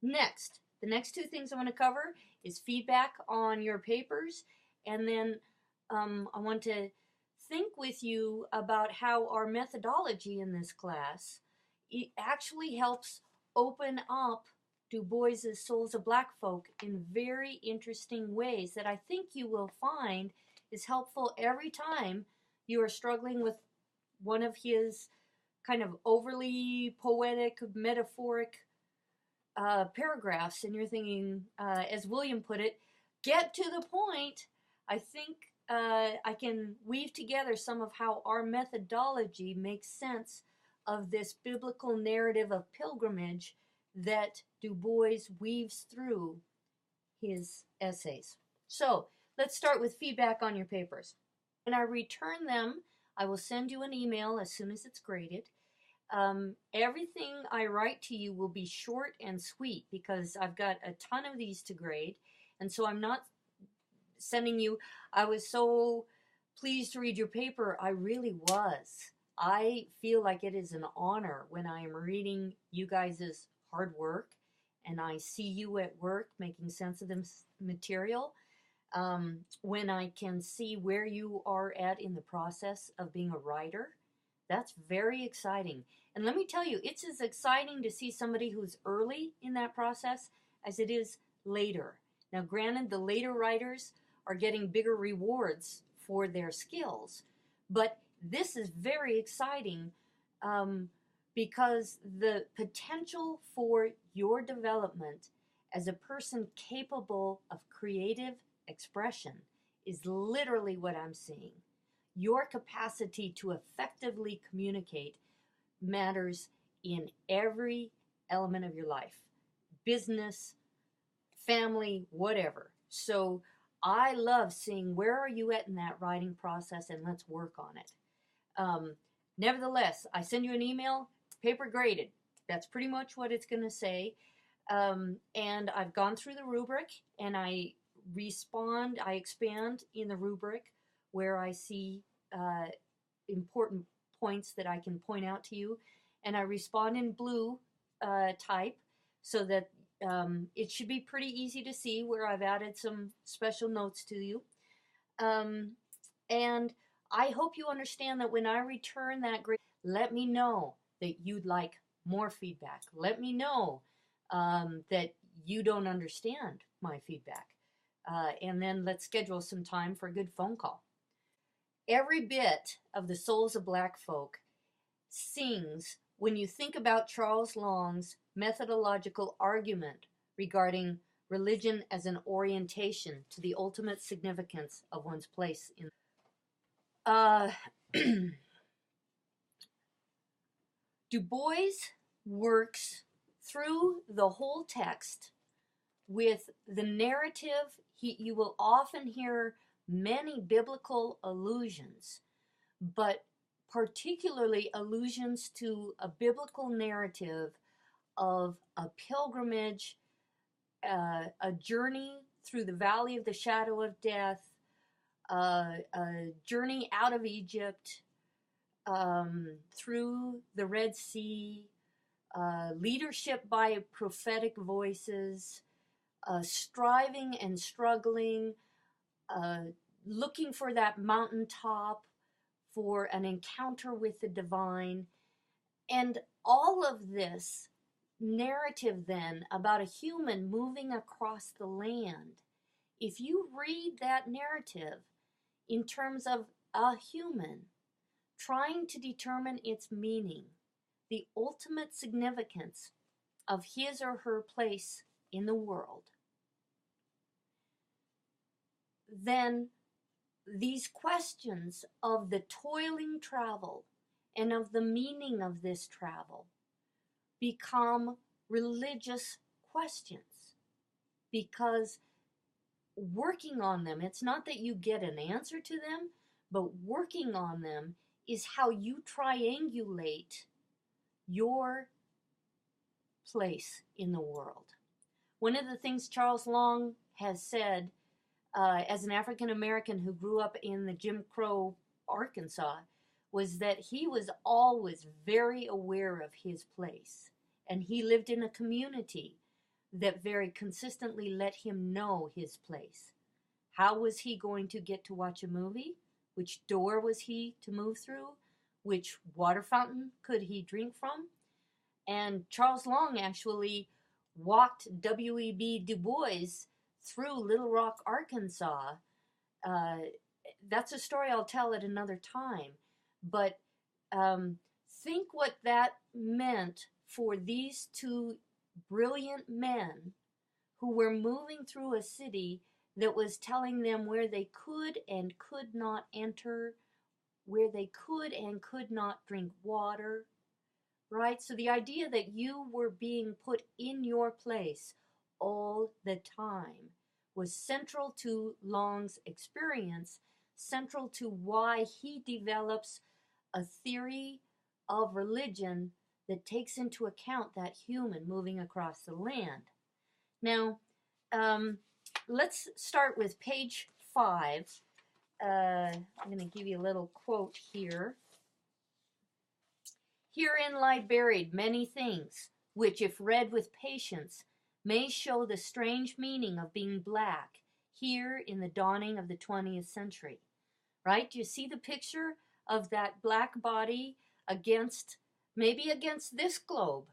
Next, the next two things I want to cover is feedback on your papers, and then I want to think with you about how our methodology in this class it actually helps open up Du Bois's Souls of Black Folk in very interesting ways that I think you will find is helpful every time you are struggling with one of his kind of overly poetic, metaphoric paragraphs, and you're thinking, as William put it, get to the point. I think I can weave together some of how our methodology makes sense of this biblical narrative of pilgrimage that Du Bois weaves through his essays. So let's start with feedback on your papers. When I return them, I will send you an email as soon as it's graded. Everything I write to you will be short and sweet because I've got a ton of these to grade. And so I'm not sending you, I was so pleased to read your paper. I really was. I feel like it is an honor when I am reading you guys' hard work and I see you at work making sense of this material. When I can see where you are at in the process of being a writer, that's very exciting. And let me tell you, it's as exciting to see somebody who's early in that process as it is later. Now, granted, the later writers are getting bigger rewards for their skills, but this is very exciting because the potential for your development as a person capable of creative expression is literally what I'm seeing. Your capacity to effectively communicate matters in every element of your life, business, family, whatever. So I love seeing where are you at in that writing process, and let's work on it. Nevertheless, I send you an email, paper graded. That's pretty much what it's going to say. And I've gone through the rubric, and I expand in the rubric where I see important points that I can point out to you, and I respond in blue type so that it should be pretty easy to see where I've added some special notes to you. And I hope you understand that when I return that grade, let me know that you'd like more feedback. Let me know that you don't understand my feedback. And then let's schedule some time for a good phone call. Every bit of the Souls of Black Folk sings when you think about Charles Long's methodological argument regarding religion as an orientation to the ultimate significance of one's place in. Du Bois works through the whole text with the narrative. You will often hear many biblical allusions, but particularly allusions to a biblical narrative of a pilgrimage, a journey through the valley of the shadow of death, a journey out of Egypt, through the Red Sea, leadership by prophetic voices, striving and struggling, looking for that mountaintop, for an encounter with the divine. And all of this narrative then about a human moving across the land, if you read that narrative in terms of a human trying to determine its meaning, the ultimate significance of his or her place in the world, then these questions of the toiling travel and of the meaning of this travel become religious questions, because working on them, it's not that you get an answer to them, but working on them is how you triangulate your place in the world. One of the things Charles Long has said, as an African American who grew up in the Jim Crow Arkansas, was that he was always very aware of his place. And he lived in a community that very consistently let him know his place. How was he going to get to watch a movie? Which door was he to move through? Which water fountain could he drink from? And Charles Long actually walked W.E.B. Du Bois through Little Rock, Arkansas. Uh, that's a story I'll tell at another time. But think what that meant for these two brilliant men who were moving through a city that was telling them where they could and could not enter, where they could and could not drink water, right? So the idea that you were being put in your place all the time was central to Long's experience, central to why he develops a theory of religion that takes into account that human moving across the land. Now, let's start with page 5. I'm going to give you a little quote here. Herein lie buried many things, which, if read with patience, may show the strange meaning of being black here in the dawning of the 20th century. Right? Do you see the picture of that black body maybe against this globe?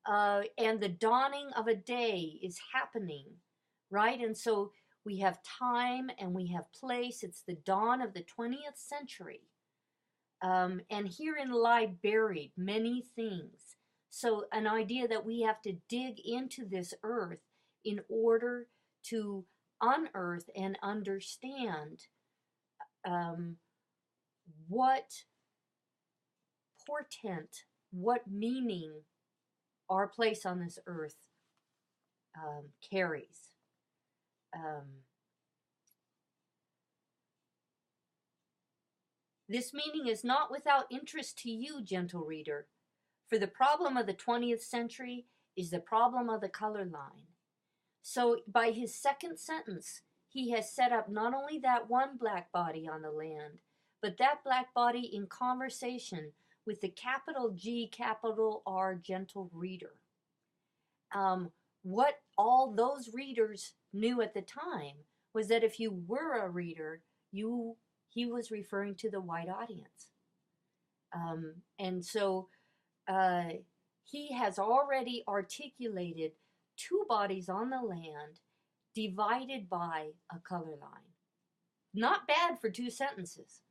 And the dawning of a day is happening, right? And so we have time and we have place. It's the dawn of the 20th century. And herein lie buried many things. So an idea that we have to dig into this earth in order to unearth and understand what portent, what meaning our place on this earth carries. This meaning is not without interest to you, gentle reader, for the problem of the 20th century is the problem of the color line. So by his second sentence, he has set up not only that one black body on the land, but that black body in conversation with the capital G, capital R, gentle reader. What all those readers knew at the time was that if you were a reader, he was referring to the white audience. And so he has already articulated two bodies on the land divided by a color line. Not bad for 2 sentences.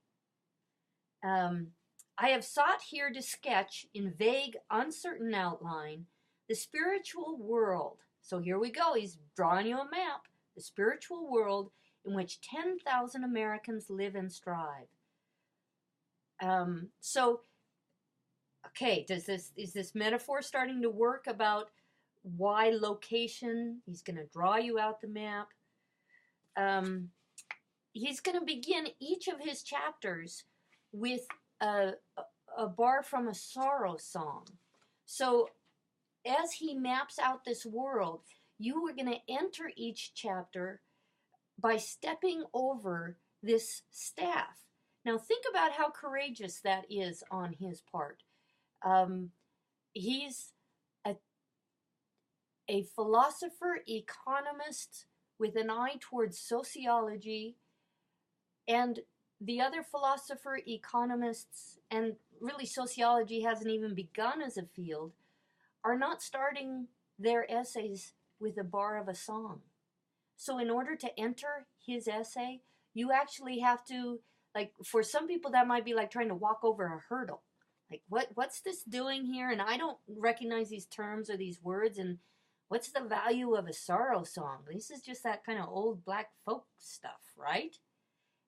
I have sought here to sketch in vague, uncertain outline the spiritual world. So here we go. He's drawing you a map. The spiritual world in which 10,000 Americans live and strive. Okay, is this metaphor starting to work about why location? He's going to draw you out the map. He's going to begin each of his chapters with a bar from a sorrow song. So as he maps out this world, you are going to enter each chapter by stepping over this staff. Now think about how courageous that is on his part. He's a philosopher, economist with an eye towards sociology, and the other philosopher, economists, and really sociology hasn't even begun as a field, are not starting their essays with a bar of a song. So in order to enter his essay, you actually have to, like, for some people that might be like trying to walk over a hurdle. Like, what's this doing here? And I don't recognize these terms or these words. And what's the value of a sorrow song? This is just that kind of old black folk stuff, right?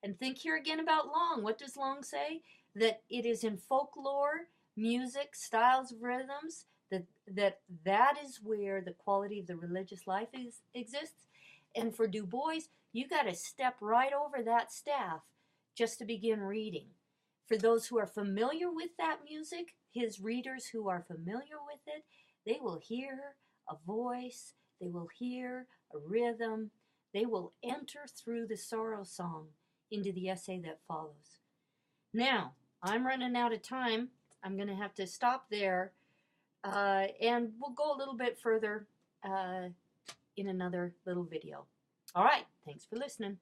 And think here again about Long. What does Long say? That it is in folklore, music, styles of rhythms, that is where the quality of the religious life exists. And for Du Bois, you got to step right over that staff just to begin reading. For those who are familiar with that music, his readers who are familiar with it, they will hear a voice, they will hear a rhythm, they will enter through the sorrow song into the essay that follows. Now, I'm running out of time. I'm going to have to stop there, and we'll go a little bit further in another little video. All right, thanks for listening.